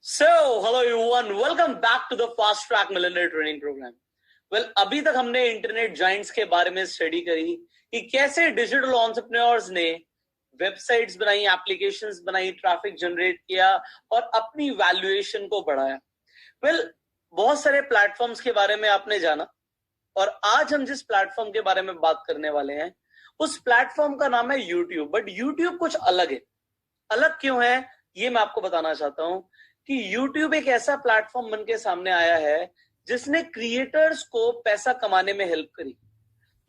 Hello everyone, welcome back to the Fast Track Millionaire Training Program. अभी तक हमने internet Giants के बारे में स्टडी करी कि कैसे डिजिटल एंटरप्रेन्योर्स ने वेबसाइट्स बनाई, एप्लीकेशंस बनाई, ट्रैफिक जनरेट किया और अपनी वैल्यूएशन को बढ़ाया. बहुत सारे प्लेटफॉर्म्स के बारे में आपने जाना और आज हम जिस प्लेटफॉर्म के बारे में बात करने वाले हैं उस प्लेटफॉर्म का नाम है YouTube. बट YouTube कुछ अलग है. अलग क्यों है ये मैं आपको बताना चाहता हूं कि YouTube एक ऐसा प्लेटफॉर्म बन के सामने आया है जिसने क्रिएटर्स को पैसा कमाने में हेल्प करी.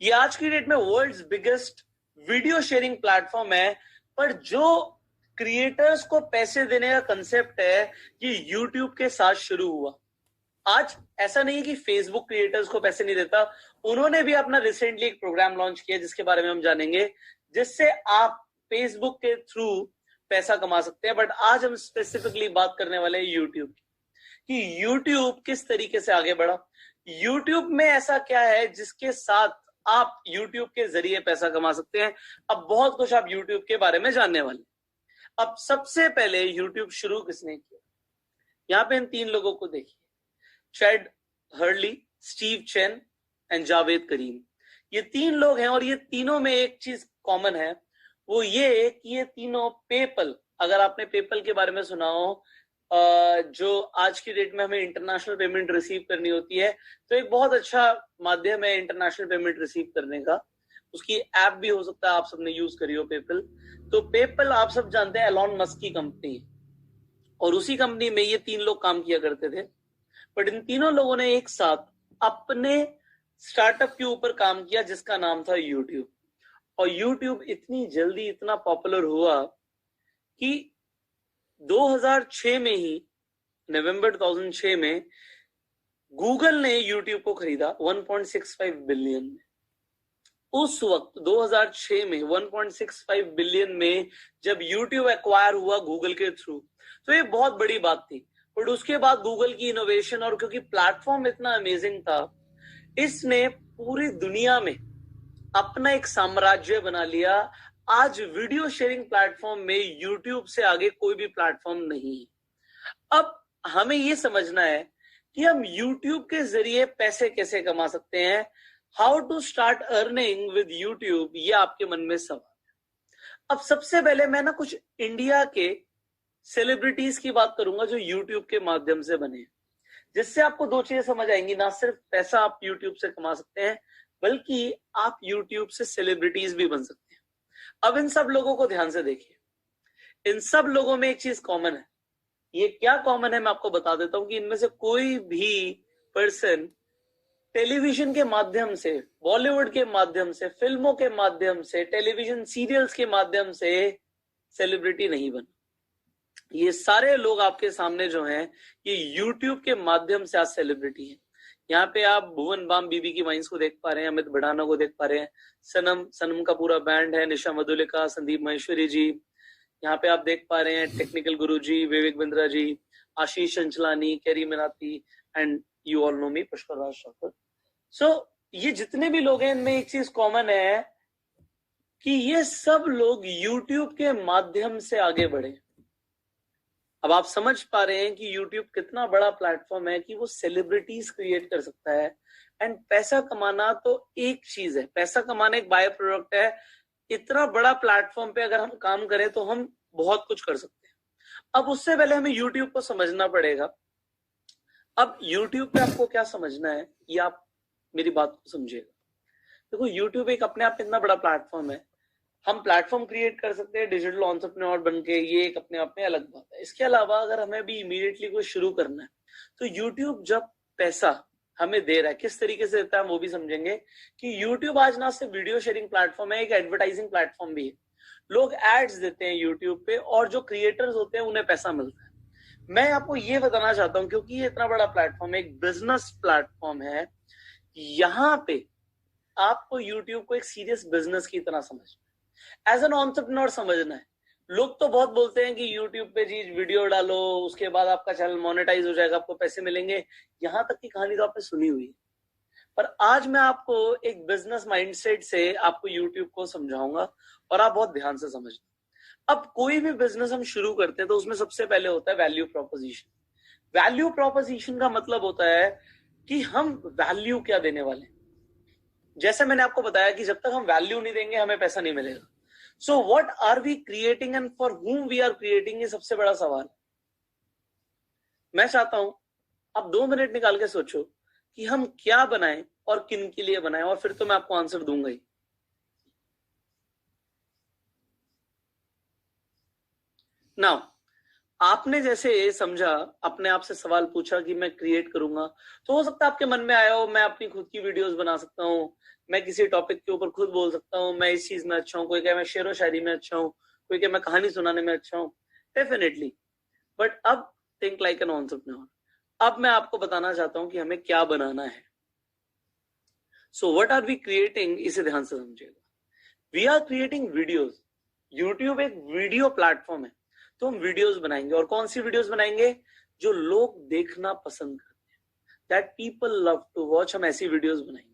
ये आज की डेट में world's biggest video sharing platform है, पर जो क्रिएटर्स को पैसे देने का कंसेप्ट है ये YouTube के साथ शुरू हुआ. आज ऐसा नहीं है कि फेसबुक क्रिएटर्स को पैसे नहीं देता. उन्होंने भी अपना रिसेंटली एक प्रोग्राम लॉन्च किया जिसके बारे में हम जानेंगे, जिससे आप फेसबुक के थ्रू पैसा कमा सकते हैं. बट आज हम स्पेसिफिकली बात करने वाले हैं यूट्यूब की कि यूट्यूब किस तरीके से आगे बढ़ा. यूट्यूब में ऐसा क्या है जिसके साथ आप यूट्यूब के जरिए पैसा कमा सकते हैं. अब बहुत कुछ आप यूट्यूब के बारे में जानने वाले. अब सबसे पहले यूट्यूब शुरू किसने किया? यहाँ पे इन तीन लोगों को देखिए, Chad Hurley, Steve Chen and Jawed Karim. ये तीन लोग हैं और ये तीनों में एक चीज कॉमन है, वो ये कि ये तीनों पेपल, अगर आपने पेपल के बारे में सुना हो, जो आज की डेट में हमें इंटरनेशनल पेमेंट रिसीव करनी होती है, तो एक बहुत अच्छा माध्यम है इंटरनेशनल पेमेंट रिसीव करने का. उसकी ऐप भी हो सकता है आप सबने यूज करी हो पेपल. तो पेपल आप सब जानते हैं एलॉन मस्क की कंपनी, और उसी कंपनी में ये तीन लोग काम किया करते थे. बट इन तीनों लोगों ने एक साथ अपने स्टार्टअप के ऊपर काम किया जिसका नाम था यूट्यूब. और यूट्यूब इतनी जल्दी इतना पॉपुलर हुआ कि 2006 में ही, नवंबर 2006 में गूगल ने यूट्यूब को खरीदा 1.65 बिलियन में. उस वक्त 2006 में 1.65 बिलियन में जब यूट्यूब एक्वायर हुआ गूगल के थ्रू, तो ये बहुत बड़ी बात थी. बट उसके बाद गूगल की इनोवेशन, और क्योंकि प्लेटफॉर्म इतना अमेजिंग था, इसने पूरी दुनिया में अपना एक साम्राज्य बना लिया. आज वीडियो शेयरिंग प्लेटफॉर्म में यूट्यूब से आगे कोई भी प्लेटफॉर्म नहीं है. अब हमें यह समझना है कि हम यूट्यूब के जरिए पैसे कैसे कमा सकते हैं. How to start earning with YouTube, ये आपके मन में सवाल है. अब सबसे पहले मैं कुछ इंडिया के सेलिब्रिटीज की बात करूंगा जो यूट्यूब के माध्यम से बने, जिससे आपको दो चीजें समझ आएंगी. ना सिर्फ पैसा आप यूट्यूब से कमा सकते हैं, बल्कि आप यूट्यूब से सेलिब्रिटीज भी बन सकते हैं. अब इन सब लोगों को ध्यान से देखिए. इन सब लोगों में एक चीज कॉमन है. ये क्या कॉमन है मैं आपको बता देता हूं कि इनमें से कोई भी पर्सन टेलीविजन के माध्यम से, बॉलीवुड के माध्यम से, फिल्मों के माध्यम से, टेलीविजन सीरियल्स के माध्यम से सेलिब्रिटी नहीं बना. ये सारे लोग आपके सामने जो हैं ये यूट्यूब के माध्यम से आज सेलिब्रिटी हैं. यहाँ पे आप भुवन बाम बीबी की वाइन्स को देख पा रहे हैं, अमित भड़ाना को देख पा रहे हैं, सनम का पूरा बैंड है, निशा मधुलिका, संदीप महेश्वरी जी. यहाँ पे आप देख पा रहे हैं technical guru ji, Vivek Bindra ji, Ashish Chanchlani, Carry Minati, and you all know me, Pushkar Raj Thakur. So ये जितने भी लोग हैं इनमें एक चीज कॉमन है कि ये सब लोग यूट्यूब के माध्यम से आगे बढ़े. अब आप समझ पा रहे हैं कि YouTube कितना बड़ा प्लेटफॉर्म है कि वो सेलिब्रिटीज क्रिएट कर सकता है. एंड पैसा कमाना तो एक चीज है, पैसा कमाना एक बाय प्रोडक्ट है. इतना बड़ा प्लेटफॉर्म पे अगर हम काम करें तो हम बहुत कुछ कर सकते हैं. अब उससे पहले हमें YouTube को समझना पड़ेगा. अब YouTube पे आपको क्या समझना है ये आप मेरी बात को समझिएगा. देखो, YouTube एक अपने आप में इतना बड़ा प्लेटफॉर्म है. हम प्लेटफॉर्म क्रिएट कर सकते हैं डिजिटल एंटरप्रेन्योर बनके, ये एक अपने आप में अलग बात है. इसके अलावा अगर हमें भी इमीडिएटली कोई शुरू करना है तो यूट्यूब जब पैसा हमें दे रहा है, किस तरीके से देता है वो भी समझेंगे कि यूट्यूब आज ना सिर्फ वीडियो शेयरिंग प्लेटफॉर्म है, एक एडवर्टाइजिंग प्लेटफॉर्म भी है. लोग एड्स देते हैं यूट्यूब पे और जो क्रिएटर्स होते हैं उन्हें पैसा मिलता है. मैं आपको ये बताना चाहता हूँ क्योंकि ये इतना बड़ा प्लेटफॉर्म है, एक बिजनेस प्लेटफॉर्म है. यहाँ पे आपको यूट्यूब को एक सीरियस बिजनेस की तरह समझना, एज एन एंटरप्रेन्योर समझना है. लोग तो बहुत बोलते हैं कि YouTube पे जी वीडियो डालो, उसके बाद आपका चैनल मोनेटाइज हो जाएगा, आपको पैसे मिलेंगे. यहां तक की कहानी तो आपने सुनी हुई है. पर आज मैं आपको एक बिजनेस माइंडसेट से आपको YouTube को समझाऊंगा और आप बहुत ध्यान से समझना. अब कोई भी बिजनेस हम शुरू करते हैं तो उसमें सबसे पहले होता है वैल्यू प्रोपोजिशन. वैल्यू प्रोपोजिशन का मतलब होता है कि हम वैल्यू क्या देने वाले हैं। जैसे मैंने आपको बताया कि जब तक हम वैल्यू नहीं देंगे हमें पैसा नहीं मिलेगा। So what are we creating and for whom we are creating, ये सबसे बड़ा सवाल। मैं चाहता हूं आप 2 मिनट निकाल के सोचो कि हम क्या बनाएं और किन के लिए बनाएं, और फिर तो मैं आपको आंसर दूंगा ही। नाउ आपने जैसे समझा, अपने आप से सवाल पूछा कि मैं क्रिएट करूंगा, तो हो सकता है आपके मन में आया हो मैं अपनी खुद की वीडियोस बना सकता हूं, मैं किसी टॉपिक के ऊपर खुद बोल सकता हूं, मैं इस चीज में अच्छा हूं, कोई कहे मैं शेरो शायरी में अच्छा हूं, कोई कहे मैं कहानी सुनाने में अच्छा हूं। डेफिनेटली, बट अब थिंक लाइक एन एंटरप्रेन्योर। अब मैं आपको बताना चाहता हूं कि हमें क्या बनाना है। So what are we creating, इसे ध्यान से समझिएगा। We are creating videos. YouTube एक वीडियो प्लेटफॉर्म है, तो हम वीडियोस बनाएंगे। और कौन सी वीडियोस बनाएंगे? जो लोग देखना पसंद करते हैं, that people love to watch, हम ऐसी वीडियोस बनाएंगे।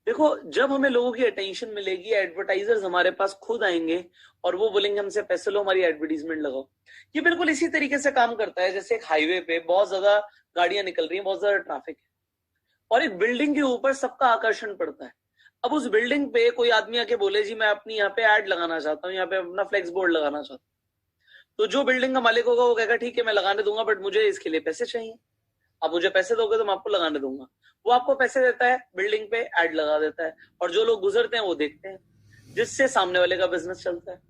देखो, जब हमें लोगों की अटेंशन मिलेगी, एडवर्टाइजर्स हमारे पास खुद आएंगे और वो बोलेंगे हमसे पैसे लो, हमारी एडवर्टीजमेंट लगाओ। ये बिल्कुल इसी तरीके से काम करता है जैसे एक हाईवे पे बहुत ज्यादा गाड़ियां निकल रही हैं, बहुत ज्यादा ट्रैफिक है, और एक बिल्डिंग के ऊपर सबका आकर्षण पड़ता है। अब उस बिल्डिंग पे कोई आदमी आके बोले जी मैं अपनी यहाँ पे एड लगाना चाहता हूँ, यहाँ पे अपना फ्लेक्स बोर्ड लगाना चाहता हूँ, तो जो बिल्डिंग का मालिक होगा वो कहेगा ठीक है मैं लगाने दूंगा, बट मुझे इसके लिए पैसे चाहिए। आप मुझे पैसे दोगे तो मैं आपको लगाने दूंगा। वो आपको पैसे देता है, बिल्डिंग पे एड लगा देता है, और जो लोग गुजरते हैं वो देखते हैं, जिससे सामने वाले का बिजनेस चलता है।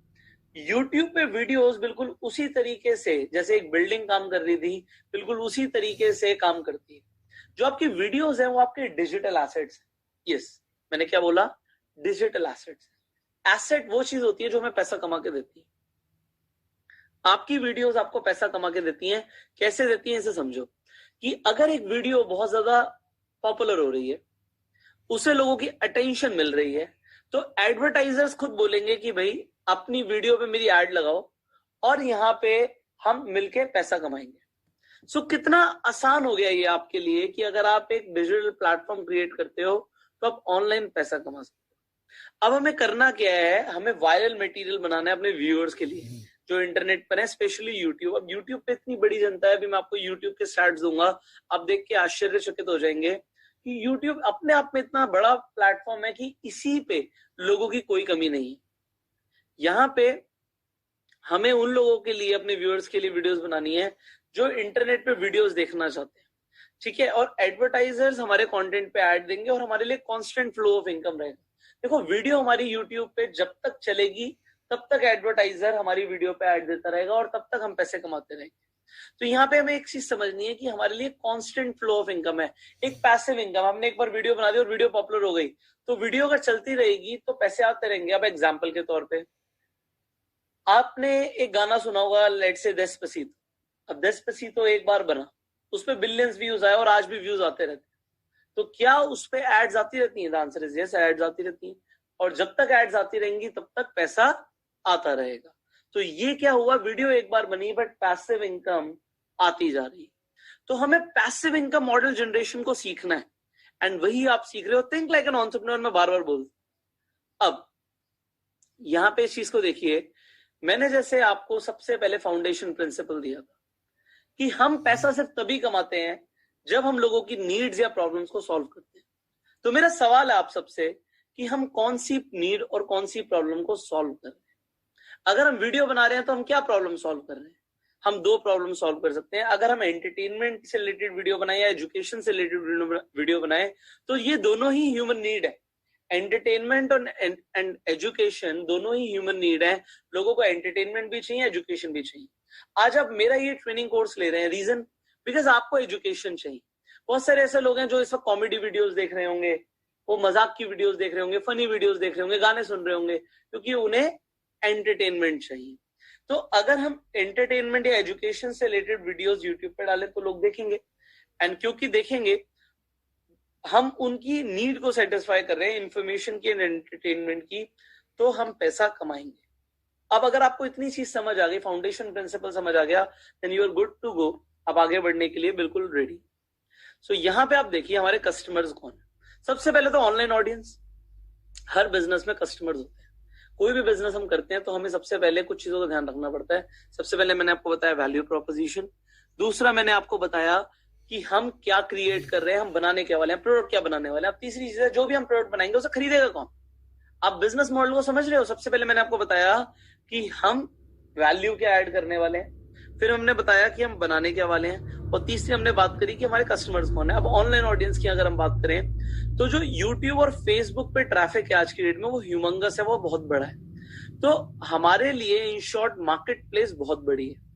यूट्यूब पे वीडियोस बिल्कुल उसी तरीके से, जैसे एक बिल्डिंग काम कर रही थी, बिल्कुल उसी तरीके से काम करती है। जो आपकी वीडियोस हैं वो आपके डिजिटल एसेट्स हैं। यस, मैंने क्या बोला? Digital assets. एसेट वो चीज होती है जो हमें पैसा कमा के देती है। आपकी वीडियोस आपको पैसा कमा के देती हैं। कैसे देती हैं इसे समझो, कि अगर एक वीडियो बहुत ज्यादा पॉपुलर हो रही है, उसे लोगों की अटेंशन मिल रही है, तो एडवर्टाइजर्स खुद बोलेंगे कि भाई अपनी वीडियो पे मेरी एड लगाओ और यहाँ पे हम मिलके पैसा कमाएंगे। सो कितना आसान हो गया ये आपके लिए कि अगर आप एक डिजिटल प्लेटफॉर्म क्रिएट करते हो तो आप ऑनलाइन पैसा कमा सकते हो। अब हमें करना क्या है? हमें वायरल मटेरियल बनाना है अपने व्यूअर्स के लिए जो इंटरनेट पर है, स्पेशली यूट्यूब। अब यूट्यूब पे इतनी बड़ी जनता है, अभी मैं आपको यूट्यूब के स्टैट्स दूंगा, आप देख के आश्चर्यचकित हो जाएंगे कि यूट्यूब अपने आप में इतना बड़ा प्लेटफॉर्म है कि इसी पे लोगों की कोई कमी नहीं है। यहाँ पे हमें उन लोगों के लिए, अपने व्यूअर्स के लिए वीडियोस बनानी है जो इंटरनेट पे वीडियोस देखना चाहते हैं, ठीक है। और एडवर्टाइजर्स हमारे कंटेंट पे ऐड देंगे और हमारे लिए कांस्टेंट फ्लो ऑफ इनकम रहेगा। देखो, वीडियो हमारी यूट्यूब पे जब तक चलेगी तब तक एडवर्टाइजर हमारी वीडियो पे ऐड देता रहेगा और तब तक हम पैसे कमाते रहेंगे। तो यहाँ पे हमें एक चीज समझनी है कि हमारे लिए कांस्टेंट फ्लो ऑफ इनकम है, एक पैसिव इनकम। हमने एक बार वीडियो बना दी और वीडियो पॉपुलर हो गई, तो वीडियो अगर चलती रहेगी तो पैसे आते रहेंगे। अब एग्जाम्पल के तौर पे आपने एक गाना सुना होगा, लेट से डेस्पासितो। अब डेस्पासितो एक बार बना, उस पर बिलियंस व्यूज आए और आज भी व्यूज आते रहते हैं। तो क्या उस पर एड्स आती रहती हैं? The answer is yes, ads आती रहती हैं, और जब तक एड्स आती रहेंगी तब तक पैसा आता रहेगा। तो ये क्या हुआ? वीडियो एक बार बनी बट पैसिव इनकम आती जा रही है। तो हमें पैसिव इनकम मॉडल जनरेशन को सीखना है, एंड वही आप सीख रहे हो। थिंक लाइक एन एंटरप्रेन्योर, मैं बार बार बोलता। अब यहां पे इस चीज को देखिए, मैंने जैसे आपको सबसे पहले फाउंडेशन प्रिंसिपल दिया था कि हम पैसा सिर्फ तभी कमाते हैं जब हम लोगों की नीड्स या प्रॉब्लम्स को सॉल्व करते हैं। तो मेरा सवाल है आप सबसे कि हम कौन सी नीड और कौन सी प्रॉब्लम को सॉल्व कर रहे हैं। अगर हम वीडियो बना रहे हैं तो हम क्या प्रॉब्लम सॉल्व कर रहे हैं? हम 2 प्रॉब्लम सॉल्व कर सकते हैं। अगर हम एंटरटेनमेंट से रिलेटेड वीडियो बनाए या एजुकेशन से रिलेटेड वीडियो बनाए, तो ये दोनों ही ह्यूमन नीड है। एंटरटेनमेंट और एंड एजुकेशन दोनों ही ह्यूमन नीड है। लोगों को एंटरटेनमेंट भी चाहिए, एजुकेशन भी चाहिए। आज आप मेरा ये ट्रेनिंग कोर्स ले रहे हैं, रीजन बिकॉज आपको एजुकेशन चाहिए। बहुत सारे ऐसे लोग हैं जो इस वक्त कॉमेडी वीडियोस देख रहे होंगे, वो मजाक की वीडियोस देख रहे होंगे, फनी वीडियोस देख रहे होंगे, गाने सुन रहे होंगे, क्योंकि उन्हें एंटरटेनमेंट चाहिए। तो अगर हम एंटरटेनमेंट या एजुकेशन से रिलेटेड वीडियोस यूट्यूब पे डालें तो लोग देखेंगे, एंड क्योंकि देखेंगे हम उनकी नीड को सेटिस्फाई कर रहे हैं, इंफॉर्मेशन की एंड एंटरटेनमेंट की, तो हम पैसा कमाएंगे। अब अगर आपको इतनी चीज समझ आ गई, फाउंडेशन प्रिंसिपल समझ आ गया, then you are good to go. अब आगे बढ़ने के लिए बिल्कुल रेडी। सो यहाँ पे आप देखिए हमारे कस्टमर्स कौन है। सबसे पहले तो ऑनलाइन ऑडियंस। हर बिजनेस में कस्टमर्स होते हैं। कोई भी बिजनेस हम करते हैं तो हमें सबसे पहले कुछ चीजों का ध्यान रखना पड़ता है। सबसे पहले मैंने आपको बताया वैल्यू प्रोपोजिशन, दूसरा मैंने आपको बताया कि हम क्या क्रिएट कर रहे हैं, हम बनाने क्या वाले हैं, प्रोडक्ट क्या बनाने वाले हैं। अब तीसरी चीज है, जो भी हम प्रोडक्ट बनाएंगे उसे खरीदेगा कौन। आप बिजनेस मॉडल को समझ रहे हो। सबसे पहले मैंने आपको बताया कि हम वैल्यू क्या ऐड करने वाले हैं, फिर हमने बताया कि हम बनाने क्या वाले हैं, और तीसरी हमने बात करी कि हमारे कस्टमर्स कौन है। अब ऑनलाइन ऑडियंस की अगर हम बात करें तो जो यूट्यूब और फेसबुक पे ट्रैफिक है आज की डेट में, वो ह्यूमंगस है, वो बहुत बड़ा है। तो हमारे लिए इन शॉर्ट मार्केट प्लेस बहुत बड़ी है।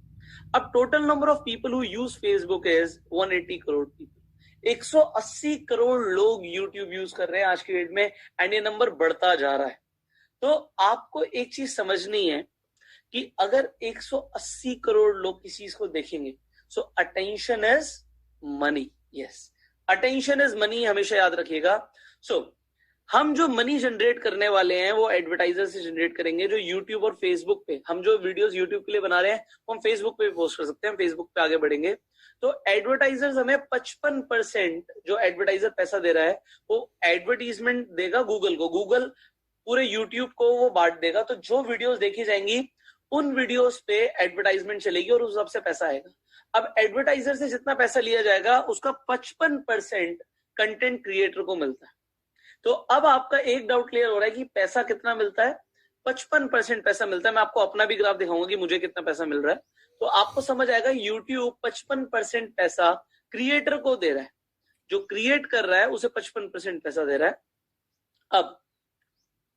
अब total number of people who use Facebook is 180 crore people. 180 crore लोग यूट्यूब यूज कर रहे हैं आज की डेट में, एंड ये नंबर बढ़ता जा रहा है। तो आपको एक चीज समझनी है कि अगर 180 करोड़ लोग किसी चीज को देखेंगे, सो attention is money. Yes, attention is money, हमेशा याद रखिएगा। सो हम जो मनी जनरेट करने वाले हैं वो एडवर्टाइजर से जनरेट करेंगे। जो यूट्यूब और फेसबुक पे हम जो वीडियोस यूट्यूब के लिए बना रहे हैं, वो हम फेसबुक पे भी पोस्ट कर सकते हैं, फेसबुक पे आगे बढ़ेंगे। तो एडवर्टाइजर्स हमें 55% जो एडवर्टाइजर पैसा दे रहा है वो एडवर्टीजमेंट देगा गूगल को। गूगल पूरे यूट्यूब को वो बांट देगा। तो जो वीडियोस देखी जाएंगी उन वीडियोस पे एडवर्टाइजमेंट चलेगी और उस सबसे पैसा आएगा। अब एडवर्टाइजर से जितना पैसा लिया जाएगा उसका 55% कंटेंट क्रिएटर को मिलता है। तो अब आपका एक डाउट क्लियर हो रहा है कि पैसा कितना मिलता है। 55% पैसा मिलता है। मैं आपको अपना भी ग्राफ दिखाऊंगा कि मुझे कितना पैसा मिल रहा है, तो आपको समझ आएगा यूट्यूब 55% पैसा क्रिएटर को दे रहा है। जो क्रिएट कर रहा है उसे 55% पैसा दे रहा है। अब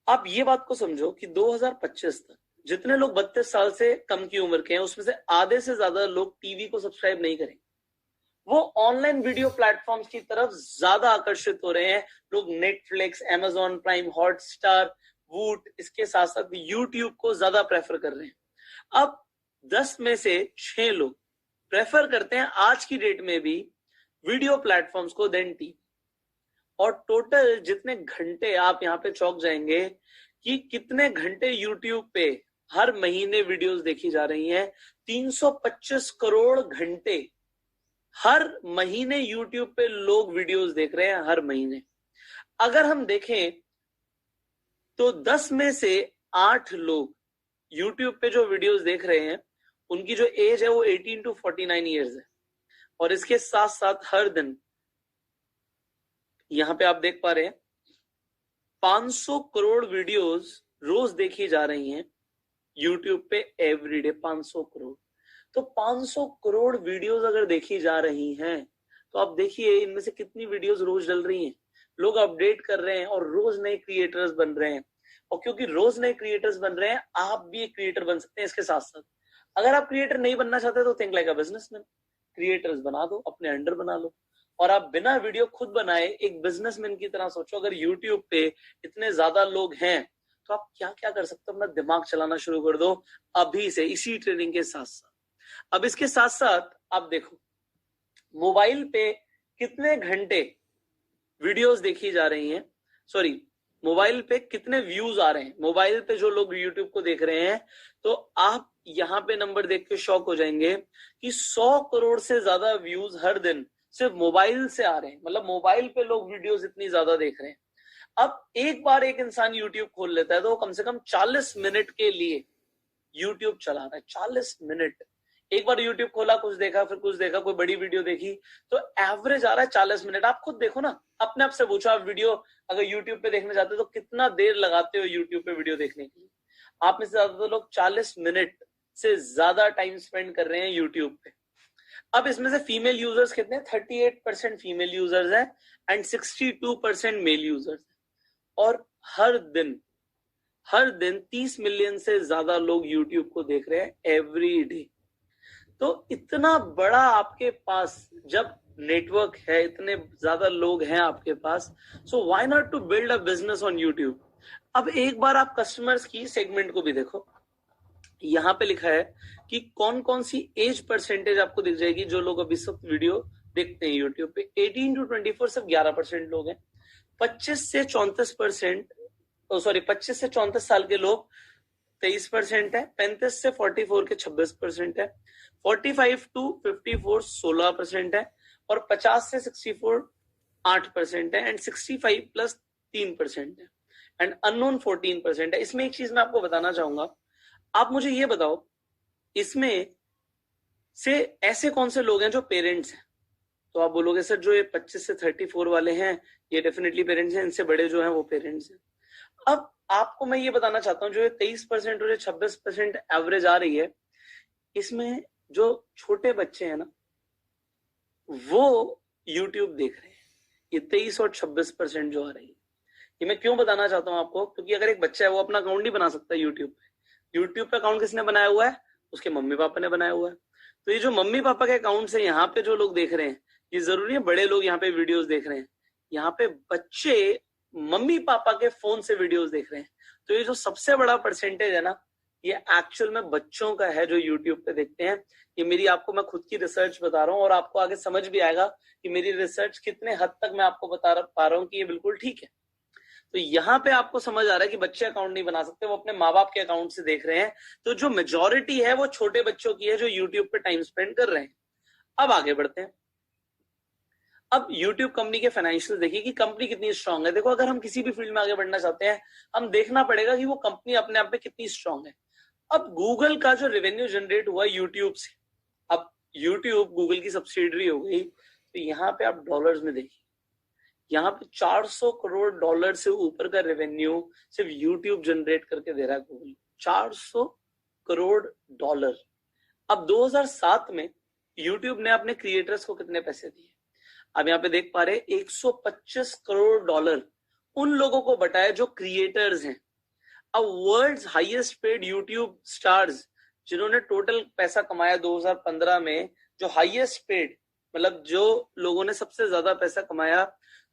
आप ये बात को समझो कि 2025 तक जितने लोग 32 साल से कम की उम्र के हैं उसमें से आधे से ज्यादा लोग टीवी को सब्सक्राइब नहीं करेंगे। वो ऑनलाइन वीडियो प्लेटफॉर्म्स की तरफ ज्यादा आकर्षित हो रहे हैं। लोग नेटफ्लिक्स, अमेजॉन प्राइम, हॉटस्टार, वूट, इसके साथ साथ यूट्यूब को ज्यादा प्रेफर कर रहे हैं। अब 10 में से 6 लोग प्रेफर करते हैं आज की डेट में भी वीडियो प्लेटफॉर्म्स को देन टीवी। और टोटल जितने घंटे, आप यहाँ पे चौंक जाएंगे कि कितने घंटे यूट्यूब पे हर महीने वीडियोस देखी जा रही हैं। 325 करोड़ घंटे हर महीने यूट्यूब पे लोग वीडियोस देख रहे हैं, हर महीने। अगर हम देखें तो 10 में से 8 लोग यूट्यूब पे जो वीडियोस देख रहे हैं उनकी जो एज है वो 18 to 49 ईयर्स है। और इसके साथ साथ हर दिन यहां पे आप देख पा रहे हैं 500 करोड़ वीडियोस रोज देखी जा रही हैं यूट्यूब पे एवरीडे। 500 करोड़। तो 500 करोड़ वीडियोस अगर देखी जा रही हैं तो आप देखिए इनमें से कितनी वीडियोस रोज डल रही हैं। लोग अपडेट कर रहे हैं और रोज नए क्रिएटर्स बन रहे हैं। और क्योंकि रोज नए क्रिएटर्स बन रहे हैं, आप भी एक क्रिएटर बन सकते हैं इसके साथ साथ। अगर आप क्रिएटर नहीं बनना चाहते तो think like a businessman. Creators बना दो, अपने अंडर बना लो, और आप बिना वीडियो खुद बनाए एक बिजनेसमैन की तरह सोचो। अगर यूट्यूब पे इतने ज्यादा लोग हैं तो आप क्या क्या कर सकते हो। अपना दिमाग चलाना शुरू कर दो अभी से, इसी ट्रेनिंग के साथ साथ। अब इसके साथ साथ आप देखो मोबाइल पे कितने घंटे वीडियोस देखी जा रही हैं, सॉरी मोबाइल पे कितने व्यूज आ रहे हैं। मोबाइल पे जो लोग यूट्यूब को देख रहे हैं, तो आप यहाँ पे नंबर देख के शॉक हो जाएंगे कि 100 करोड़ से ज्यादा व्यूज हर दिन सिर्फ मोबाइल से आ रहे हैं। मतलब मोबाइल पे लोग वीडियोस इतनी ज्यादा देख रहे हैं। अब एक बार एक इंसान यूट्यूब खोल लेता है तो वो कम से कम 40 मिनट के लिए यूट्यूब चला रहा है। 40 मिनट। एक बार यूट्यूब खोला, कुछ देखा, फिर कुछ देखा, कोई बड़ी वीडियो देखी, तो एवरेज आ रहा है 40 मिनट। आप खुद देखो ना, अपने आप से पूछो, आप वीडियो अगर यूट्यूब पे देखने जाते हो तो कितना देर लगाते हो यूट्यूब पे वीडियो देखने के लिए। आप में से ज्यादा लोग 40 मिनट से ज्यादा टाइम स्पेंड कर रहे हैं यूट्यूब पे। अब इसमें से फीमेल यूजर्स कितने हैं? 38% फीमेल यूजर्स हैं एंड 62% मेल यूजर्स हैं। और हर दिन 30 मिलियन से ज्यादा लोग यूट्यूब को देख रहे हैं एवरी डे। तो इतना बड़ा आपके पास जब नेटवर्क है, इतने ज्यादा लोग हैं आपके पास, so why not to build a business on YouTube. अब एक बार आप कस्टमर्स की सेगमेंट को भी देखो। यहाँ पे लिखा है कि कौन कौन सी एज परसेंटेज आपको दिख जाएगी जो लोग अभी सब वीडियो देखते हैं यूट्यूब पे। 18 to 24 सिर्फ 11% लोग हैं। 25 से 34 साल के लोग 23% है। 35 से 44 के 26% है। 45 to 54 16% है। और 50 से 64 8% है। एंड 65 प्लस 3% है। एंड अननोन 14% है। इसमें एक चीज मैं आपको बताना चाहूंगा, आप मुझे ये बताओ, इसमें से ऐसे कौन से लोग हैं जो पेरेंट्स हैं? तो आप बोलोगे सर जो ये 25 से 34 वाले हैं ये डेफिनेटली पेरेंट्स हैं, इनसे बड़े जो हैं वो पेरेंट्स हैं। अब आपको मैं ये बताना चाहता हूँ जो ये 23% और ये 26% एवरेज आ रही है, इसमें जो छोटे बच्चे हैं ना वो यूट्यूब देख रहे हैं, ये 23 और 26% जो आ रही है। ये मैं क्यों बताना चाहता हूँ आपको, क्योंकि अगर एक बच्चा है वो अपना अकाउंट नहीं बना सकता यूट्यूब पे। यूट्यूब पे अकाउंट किसने बनाया हुआ है? उसके मम्मी पापा ने बनाया हुआ है। तो ये जो मम्मी पापा के अकाउंट से यहाँ पे जो लोग देख रहे हैं, ये जरूरी है बड़े लोग यहाँ पे वीडियोस देख रहे हैं, यहाँ पे बच्चे मम्मी पापा के फोन से वीडियोस देख रहे हैं। तो ये जो सबसे बड़ा परसेंटेज है ना, ये एक्चुअल में बच्चों का है जो यूट्यूब पे देखते हैं। ये मेरी आपको मैं खुद की रिसर्च बता रहा हूँ और आपको आगे समझ भी आएगा कि मेरी रिसर्च कितने हद तक मैं आपको बता पा रहा हूँ कि ये बिल्कुल ठीक है। तो यहाँ पे आपको समझ आ रहा है कि बच्चे अकाउंट नहीं बना सकते, वो अपने माँ बाप के अकाउंट से देख रहे हैं। तो जो मेजोरिटी है वो छोटे बच्चों की है जो यूट्यूब पे टाइम स्पेंड कर रहे हैं। अब आगे बढ़ते हैं। अब यूट्यूब कंपनी के फाइनेंशियल देखिए कि कंपनी कितनी स्ट्रांग है। देखो अगर हम किसी भी फील्ड में आगे बढ़ना चाहते हैं, हम देखना पड़ेगा कि वो कंपनी अपने आप में कितनी स्ट्रांग है। अब गूगल का जो रेवेन्यू जनरेट हुआ यूट्यूब से, अब यूट्यूब गूगल की सब्सिडरी हो गई, तो यहाँ पे आप डॉलर्स में देखिए, यहाँ पे 400 करोड़ डॉलर से ऊपर का रेवेन्यू सिर्फ यूट्यूब जनरेट करके दे रहा है गूगल। 400 करोड़ डॉलर। अब 2007 में यूट्यूब ने अपने क्रिएटर्स को कितने पैसे दिए? अब यहाँ पे देख पा रहे 125 करोड़ डॉलर उन लोगों को बटाए जो क्रिएटर्स हैं। अब world's highest paid YouTube stars जिन्होंने टोटल पैसा कमाया 2015 में, जो हाईएस्ट पेड मतलब जो लोगों ने सबसे ज्यादा पैसा कमाया,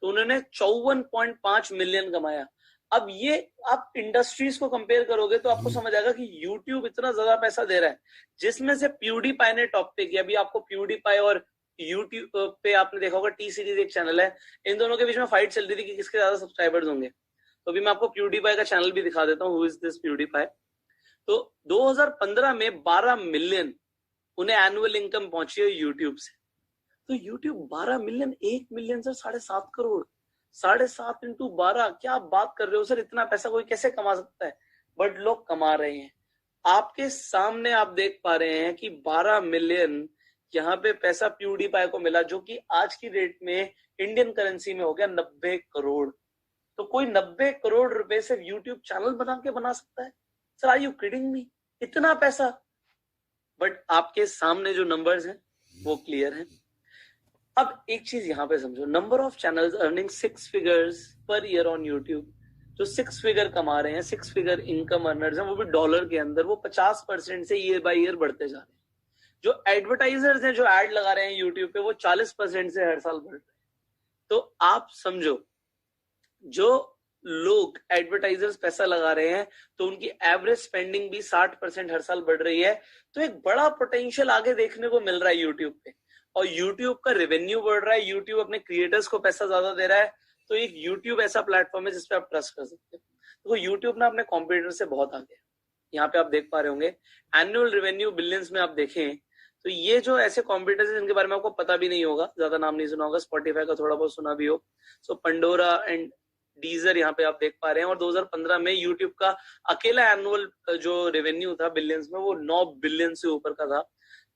तो उन्होंने 54.5 मिलियन कमाया। अब ये आप इंडस्ट्रीज को कंपेयर करोगे तो आपको समझ आएगा कि यूट्यूब इतना ज्यादा पैसा दे रहा है, जिसमें से प्यूडीपाई ने टॉप पे किया। अभी आपको प्यूडीपाई और यूट्यूब पे आपने देखा होगा टी सीरीज एक चैनल है, इन दोनों के बीच में फाइट चल रही थी कि किसके ज्यादा सब्सक्राइबर्स होंगे। तो अभी मैं आपको प्यूडीपाई का चैनल भी दिखा देता हूँ, हु इज दिस प्यूडीपाई। तो 2015 में 12 मिलियन उन्हें एनुअल इनकम पहुंची है यूट्यूब से। तो YouTube 12 million, 1 million sir 7.5 crore, 7.5 into 12, क्या आप बात कर रहे हो सर? इतना पैसा कोई कैसे कमा सकता है? बट लोग कमा रहे हैं। आपके सामने आप देख पा रहे हैं कि 12 मिलियन यहाँ पे पैसा प्यूडीपाई को मिला, जो कि आज की रेट में इंडियन करेंसी में हो गया 90 करोड़। तो कोई 90 करोड़ रुपए से यूट्यूब चैनल बना के बना सकता है? Sir are you kidding me? इतना पैसा? बट आपके सामने जो नंबर्स हैं वो क्लियर हैं। अब एक चीज यहां पे समझो, number of channels earning 6 figures per year on YouTube, जो 6 फिगर कमा रहे हैं, 6 फिगर इनकम अर्नर्स हैं, वो भी डॉलर के अंदर, वो 50% से ईयर बाय ईयर बढ़ते जा रहे हैं। जो एडवर्टाइजर्स हैं जो एड लगा रहे हैं यूट्यूब पे, वो 40% से हर साल बढ़ रहे हैं। तो आप समझो जो लोग एडवर्टाइजर्स पैसा लगा रहे हैं तो उनकी एवरेज स्पेंडिंग भी 60% हर साल बढ़ रही है। तो एक बड़ा पोटेंशियल आगे देखने को मिल रहा है यूट्यूब पे, और यूट्यूब का रेवेन्यू बढ़ रहा है, यूट्यूब अपने क्रिएटर्स को पैसा ज्यादा दे रहा है। तो एक यूट्यूब ऐसा प्लेटफॉर्म है जिसपे आप ट्रस्ट कर सकते हैं। तो यूट्यूब ना अपने कॉम्पिटिटर से बहुत आगे है। यहाँ पे आप देख पा रहे होंगे एनुअल रेवेन्यू बिलियंस में आप देखें तो ये जो ऐसे कॉम्पिटिटर्स हैं जिनके बारे में आपको पता भी नहीं होगा, ज्यादा नाम नहीं सुना होगा, स्पॉटिफाई का थोड़ा बहुत सुना भी हो, सो पंडोरा एंड डीजर यहाँ पे आप देख पा रहे हैं। और 2015 में यूट्यूब का अकेला एनुअल जो रेवेन्यू था बिलियंस में, वो 9 बिलियन से ऊपर का था।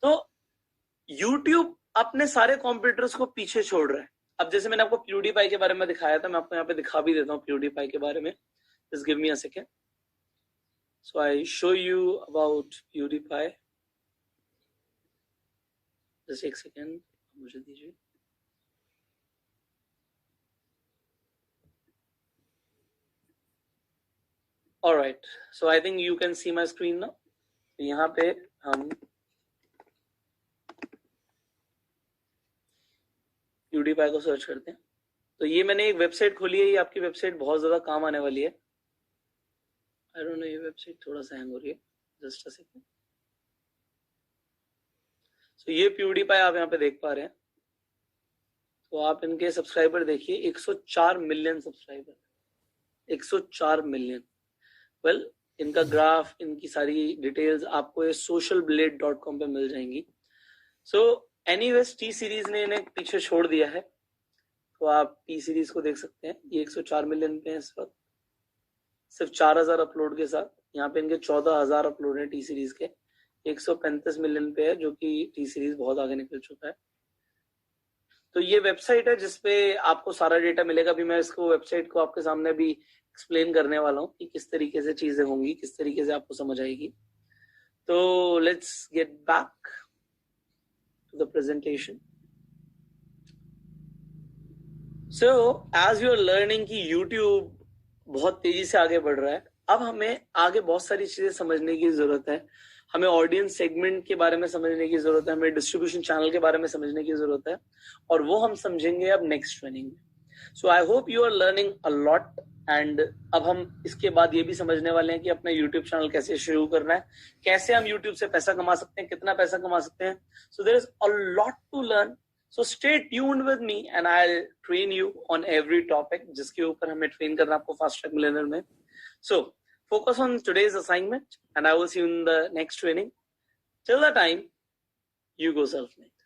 तो यूट्यूब अपने सारे कॉम्पिटिटर्स को पीछे छोड़ रहा है। अब जैसे मैंने आपको प्यूडीपाई के बारे में दिखाया था, मैं आपको यहाँ पे दिखा भी देता हूँ प्यूडीपाई के बारे में। Just give me a second, so I show you about PewDiePie. Just एक सेकेंड मुझे दीजिए। Alright, so I think you can see my screen now. यहाँ पे हम PewDiePie को सर्च करते हैं। तो ये मैंने एक वेबसाइट खोली है, ये आपकी वेबसाइट बहुत ज्यादा काम आने वाली है। आई डोंट नो, ये वेबसाइट थोड़ा सा हैंग हो रही है, जस्ट अ सेकेंड। सो ये PewDiePie आप यहाँ पे देख पा रहे हैं। तो आप इनके सब्सक्राइबर देखिए, 104 मिलियन सब्सक्राइबर, 104 मिलियन। वेल इनका ग्राफ, इनकी सारी डिटेल्स आपको ये socialblade.com पे मिल जाएंगी। सो एनीवेज टी सीरीज ने इन्हें पीछे छोड़ दिया है, तो आप टी सीरीज को देख सकते हैं। ये 104 मिलियन पे है इस वक्त, सिर्फ 4000 अपलोड के साथ। यहाँ पे इनके 14000 अपलोड है टी सीरीज के। 135 मिलियन पे है, जो कि टी सीरीज बहुत आगे निकल चुका है। तो ये वेबसाइट है जिसपे आपको सारा डेटा मिलेगा। अभी मैं इसको वेबसाइट को आपके सामने भी एक्सप्लेन करने वाला हूँ कि किस तरीके से चीजें होंगी, किस तरीके से आपको समझ आएगी। तो let's get back to the presentation. So as you are learning कि YouTube बहुत तेजी से आगे बढ़ रहा है, अब हमें आगे बहुत सारी चीजें समझने की जरूरत है। हमें ऑडियंस सेगमेंट के बारे में समझने की जरूरत है, हमें डिस्ट्रीब्यूशन चैनल के बारे में समझने की जरूरत है, और वो हम समझेंगे अब नेक्स्ट ट्रेनिंग में। So I hope you are learning a lot. And अब हम इसके बाद ये भी समझने वाले हैं कि अपना यूट्यूब चैनल कैसे शुरू करना है, कैसे हम यूट्यूब से पैसा कमा सकते हैं, कितना पैसा कमा सकते हैं। So there is a lot to learn. So stay tuned with me and I'll train you on every topic जिसके ऊपर हमें ट्रेन करना आपको फास्ट ट्रैक मिलियनेयर में। So focus on today's assignment and I will see you in the next training. Till the time, you go self-made.